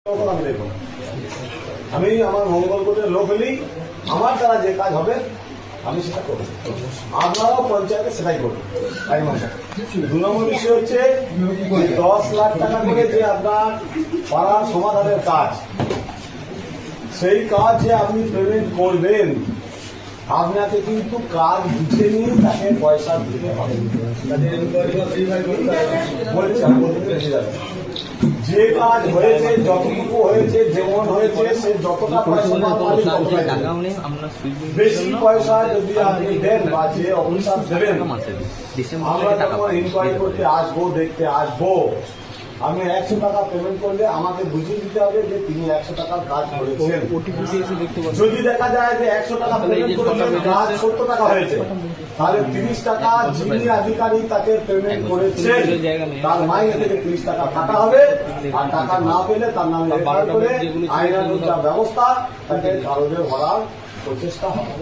আমি দেখবো না। আমি আমার মঙ্গল কোটের লোক হলেই আমার দ্বারা যে কাজ হবে আমি সেটা করবো, আপনারাও পঞ্চায়েতে সেটাই করবেন। 2 নম্বর বিষয় হচ্ছে 10 লাখ টাকা করে যে আপনার পাড়ার সমাধানের কাজ, সেই কাজ যে আপনি পেমেন্ট করবেন, আপনাকে কিন্তু কাজ বুঝে নিয়ে তাকে পয়সা দিতে হবে। যে কাজ হয়েছে, যতটুকু হয়েছে, যেমন হয়েছে, সে যতটা পয়সা বেশি পয়সা যদি আপনি দেন বা যে অফিসার দেবেন, আমরা যখন ইনকোয়ারি করতে আসবো, দেখতে আসবো, আমি 100 টাকা পেমেন্ট করলে আমাকে বুঝিয়ে দিতে হবে যে তিনি 100 টাকার কাজ করেছেন। যদি দেখা যায় যে 100 টাকা পেমেন্ট করেছেন, কাজ 70 টাকা হয়েছে, তাহলে 30 টাকা যিনি আধিকারিক তাকে পেমেন্ট করেছেন তার মাইনে থেকে 30 টাকা কাটা হবে। আর টাকা না পেলে তার নামে রেফার করে আইনানুগ যা ব্যবস্থা তাকে কারণে ভরার প্রচেষ্টা হবে।